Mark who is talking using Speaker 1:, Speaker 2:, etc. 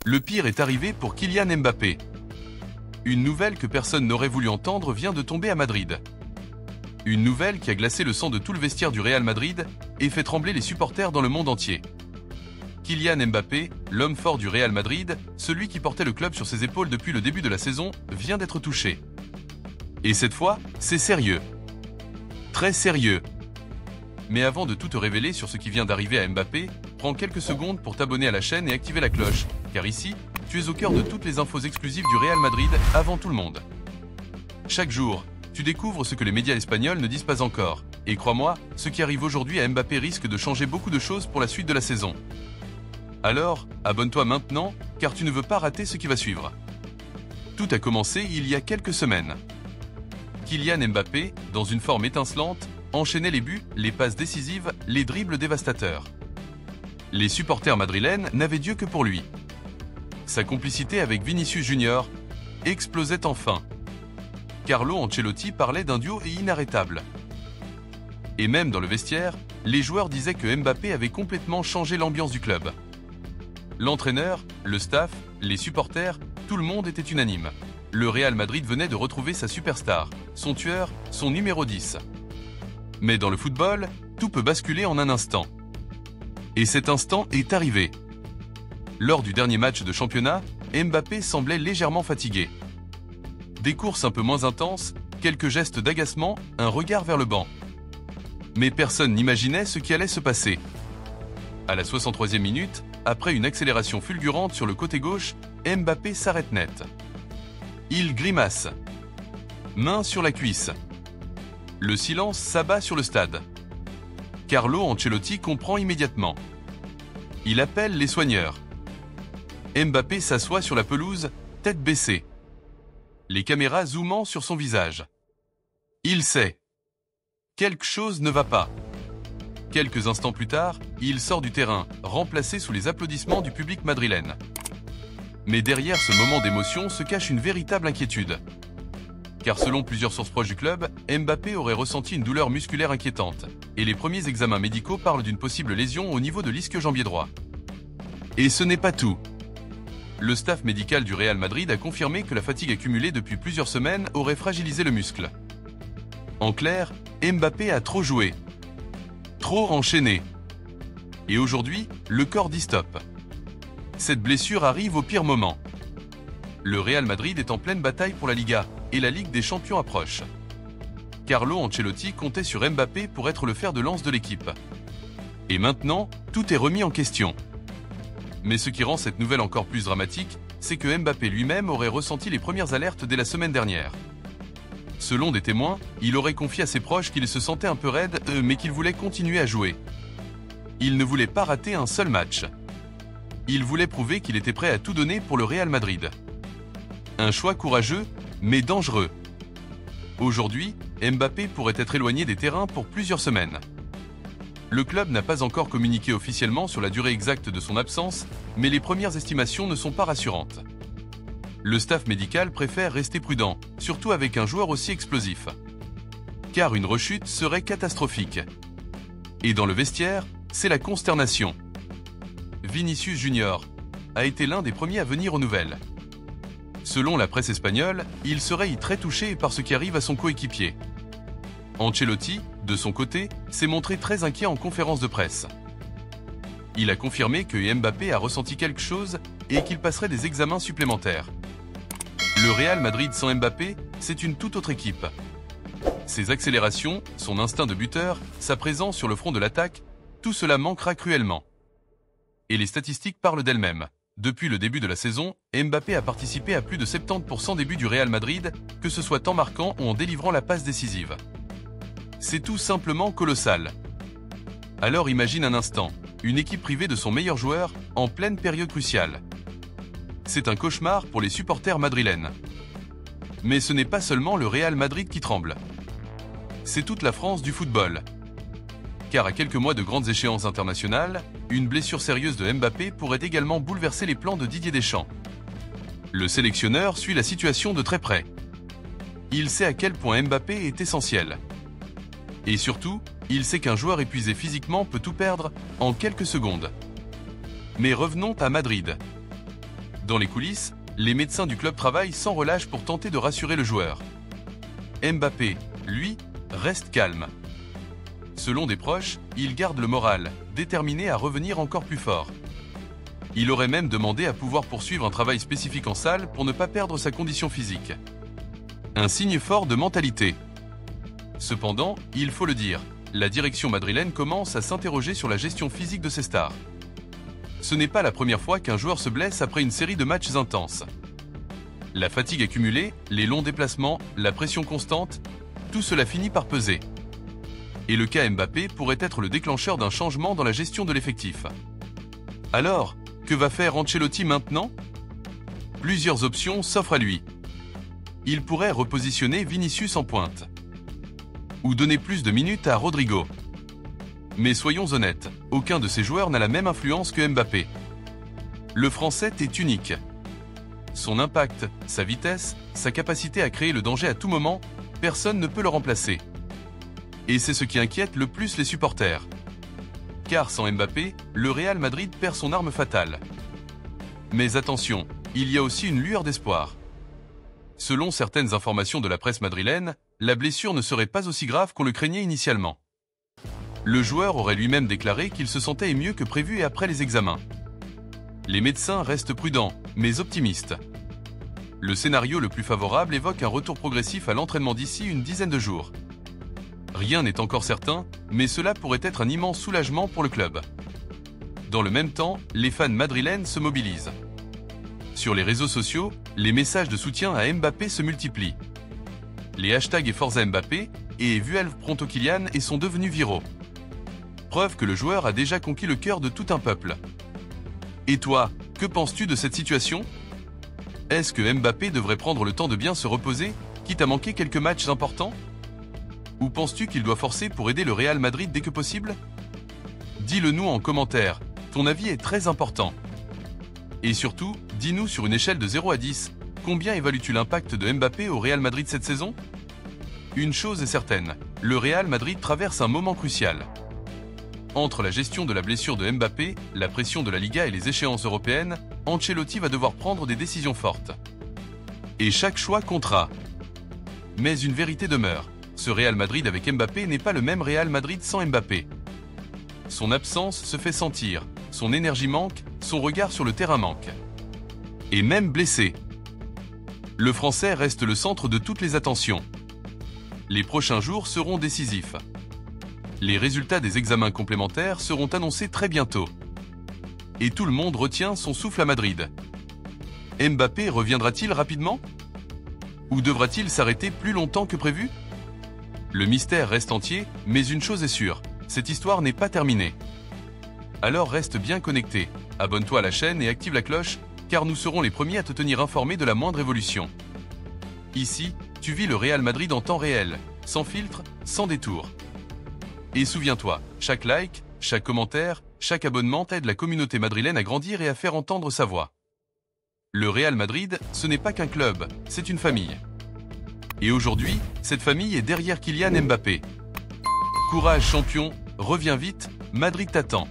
Speaker 1: Le pire est arrivé pour Kylian Mbappé. Une nouvelle que personne n'aurait voulu entendre vient de tomber à Madrid. Une nouvelle qui a glacé le sang de tout le vestiaire du Real Madrid et fait trembler les supporters dans le monde entier. Kylian Mbappé, l'homme fort du Real Madrid, celui qui portait le club sur ses épaules depuis le début de la saison, vient d'être touché. Et cette fois, c'est sérieux. Très sérieux. Mais avant de tout te révéler sur ce qui vient d'arriver à Mbappé, prends quelques secondes pour t'abonner à la chaîne et activer la cloche, car ici, tu es au cœur de toutes les infos exclusives du Real Madrid avant tout le monde. Chaque jour, tu découvres ce que les médias espagnols ne disent pas encore. Et crois-moi, ce qui arrive aujourd'hui à Mbappé risque de changer beaucoup de choses pour la suite de la saison. Alors, abonne-toi maintenant, car tu ne veux pas rater ce qui va suivre. Tout a commencé il y a quelques semaines. Kylian Mbappé, dans une forme étincelante, enchaînait les buts, les passes décisives, les dribbles dévastateurs. Les supporters madrilènes n'avaient Dieu que pour lui. Sa complicité avec Vinicius Junior explosait enfin. Carlo Ancelotti parlait d'un duo inarrêtable. Et même dans le vestiaire, les joueurs disaient que Mbappé avait complètement changé l'ambiance du club. L'entraîneur, le staff, les supporters, tout le monde était unanime. Le Real Madrid venait de retrouver sa superstar, son tueur, son numéro 10. Mais dans le football, tout peut basculer en un instant. Et cet instant est arrivé. Lors du dernier match de championnat, Mbappé semblait légèrement fatigué. Des courses un peu moins intenses, quelques gestes d'agacement, un regard vers le banc. Mais personne n'imaginait ce qui allait se passer. À la 63e minute, après une accélération fulgurante sur le côté gauche, Mbappé s'arrête net. Il grimace. Main sur la cuisse. Le silence s'abat sur le stade. Carlo Ancelotti comprend immédiatement. Il appelle les soigneurs. Mbappé s'assoit sur la pelouse, tête baissée. Les caméras zoomant sur son visage. Il sait. Quelque chose ne va pas. Quelques instants plus tard, il sort du terrain, remplacé sous les applaudissements du public madrilène. Mais derrière ce moment d'émotion se cache une véritable inquiétude. Car selon plusieurs sources proches du club, Mbappé aurait ressenti une douleur musculaire inquiétante, et les premiers examens médicaux parlent d'une possible lésion au niveau de l'ischio-jambier droit. Et ce n'est pas tout. Le staff médical du Real Madrid a confirmé que la fatigue accumulée depuis plusieurs semaines aurait fragilisé le muscle. En clair, Mbappé a trop joué. Trop enchaîné. Et aujourd'hui, le corps dit stop. Cette blessure arrive au pire moment. Le Real Madrid est en pleine bataille pour la Liga, et la Ligue des Champions approche. Carlo Ancelotti comptait sur Mbappé pour être le fer de lance de l'équipe. Et maintenant, tout est remis en question. Mais ce qui rend cette nouvelle encore plus dramatique, c'est que Mbappé lui-même aurait ressenti les premières alertes dès la semaine dernière. Selon des témoins, il aurait confié à ses proches qu'il se sentait un peu raide, mais qu'il voulait continuer à jouer. Il ne voulait pas rater un seul match. Il voulait prouver qu'il était prêt à tout donner pour le Real Madrid. Un choix courageux, mais dangereux. Aujourd'hui, Mbappé pourrait être éloigné des terrains pour plusieurs semaines. Le club n'a pas encore communiqué officiellement sur la durée exacte de son absence, mais les premières estimations ne sont pas rassurantes. Le staff médical préfère rester prudent, surtout avec un joueur aussi explosif. Car une rechute serait catastrophique. Et dans le vestiaire, c'est la consternation. Vinicius Junior a été l'un des premiers à venir aux nouvelles. Selon la presse espagnole, il serait très touché par ce qui arrive à son coéquipier. Ancelotti, de son côté, s'est montré très inquiet en conférence de presse. Il a confirmé que Mbappé a ressenti quelque chose et qu'il passerait des examens supplémentaires. Le Real Madrid sans Mbappé, c'est une toute autre équipe. Ses accélérations, son instinct de buteur, sa présence sur le front de l'attaque, tout cela manquera cruellement. Et les statistiques parlent d'elles-mêmes. Depuis le début de la saison, Mbappé a participé à plus de 70% des buts du Real Madrid, que ce soit en marquant ou en délivrant la passe décisive. C'est tout simplement colossal. Alors imagine un instant, une équipe privée de son meilleur joueur en pleine période cruciale. C'est un cauchemar pour les supporters madrilènes. Mais ce n'est pas seulement le Real Madrid qui tremble. C'est toute la France du football. Car à quelques mois de grandes échéances internationales, une blessure sérieuse de Mbappé pourrait également bouleverser les plans de Didier Deschamps. Le sélectionneur suit la situation de très près. Il sait à quel point Mbappé est essentiel. Et surtout, il sait qu'un joueur épuisé physiquement peut tout perdre en quelques secondes. Mais revenons à Madrid. Dans les coulisses, les médecins du club travaillent sans relâche pour tenter de rassurer le joueur. Mbappé, lui, reste calme. Selon des proches, il garde le moral, déterminé à revenir encore plus fort. Il aurait même demandé à pouvoir poursuivre un travail spécifique en salle pour ne pas perdre sa condition physique. Un signe fort de mentalité. Cependant, il faut le dire, la direction madrilène commence à s'interroger sur la gestion physique de ses stars. Ce n'est pas la première fois qu'un joueur se blesse après une série de matchs intenses. La fatigue accumulée, les longs déplacements, la pression constante, tout cela finit par peser. Et le cas Mbappé pourrait être le déclencheur d'un changement dans la gestion de l'effectif. Alors, que va faire Ancelotti maintenant? Plusieurs options s'offrent à lui. Il pourrait repositionner Vinicius en pointe. Ou donner plus de minutes à Rodrigo. Mais soyons honnêtes, aucun de ces joueurs n'a la même influence que Mbappé. Le Français est unique. Son impact, sa vitesse, sa capacité à créer le danger à tout moment, personne ne peut le remplacer. Et c'est ce qui inquiète le plus les supporters. Car sans Mbappé, le Real Madrid perd son arme fatale. Mais attention, il y a aussi une lueur d'espoir. Selon certaines informations de la presse madrilène, la blessure ne serait pas aussi grave qu'on le craignait initialement. Le joueur aurait lui-même déclaré qu'il se sentait mieux que prévu et après les examens. Les médecins restent prudents, mais optimistes. Le scénario le plus favorable évoque un retour progressif à l'entraînement d'ici une dizaine de jours. Rien n'est encore certain, mais cela pourrait être un immense soulagement pour le club. Dans le même temps, les fans madrilènes se mobilisent. Sur les réseaux sociaux, les messages de soutien à Mbappé se multiplient. Les hashtags et Forza Mbappé et Vuelve Pronto Kylian et sont devenus viraux. Preuve que le joueur a déjà conquis le cœur de tout un peuple. Et toi, que penses-tu de cette situation? Est-ce que Mbappé devrait prendre le temps de bien se reposer, quitte à manquer quelques matchs importants? Ou penses-tu qu'il doit forcer pour aider le Real Madrid dès que possible? Dis-le nous en commentaire, ton avis est très important. Et surtout, dis-nous sur une échelle de 0 à 10, combien évalues-tu l'impact de Mbappé au Real Madrid cette saison? Une chose est certaine, le Real Madrid traverse un moment crucial. Entre la gestion de la blessure de Mbappé, la pression de la Liga et les échéances européennes, Ancelotti va devoir prendre des décisions fortes. Et chaque choix comptera. Mais une vérité demeure, ce Real Madrid avec Mbappé n'est pas le même Real Madrid sans Mbappé. Son absence se fait sentir, son énergie manque, son regard sur le terrain manque. Et même blessé. Le Français reste le centre de toutes les attentions. Les prochains jours seront décisifs. Les résultats des examens complémentaires seront annoncés très bientôt. Et tout le monde retient son souffle à Madrid. Mbappé reviendra-t-il rapidement? Ou devra-t-il s'arrêter plus longtemps que prévu? Le mystère reste entier, mais une chose est sûre, cette histoire n'est pas terminée. Alors reste bien connecté, abonne-toi à la chaîne et active la cloche, car nous serons les premiers à te tenir informé de la moindre évolution. Ici, tu vis le Real Madrid en temps réel, sans filtre, sans détour. Et souviens-toi, chaque like, chaque commentaire, chaque abonnement aide la communauté madrilène à grandir et à faire entendre sa voix. Le Real Madrid, ce n'est pas qu'un club, c'est une famille. Et aujourd'hui, cette famille est derrière Kylian Mbappé. Courage champion, reviens vite, Madrid t'attend.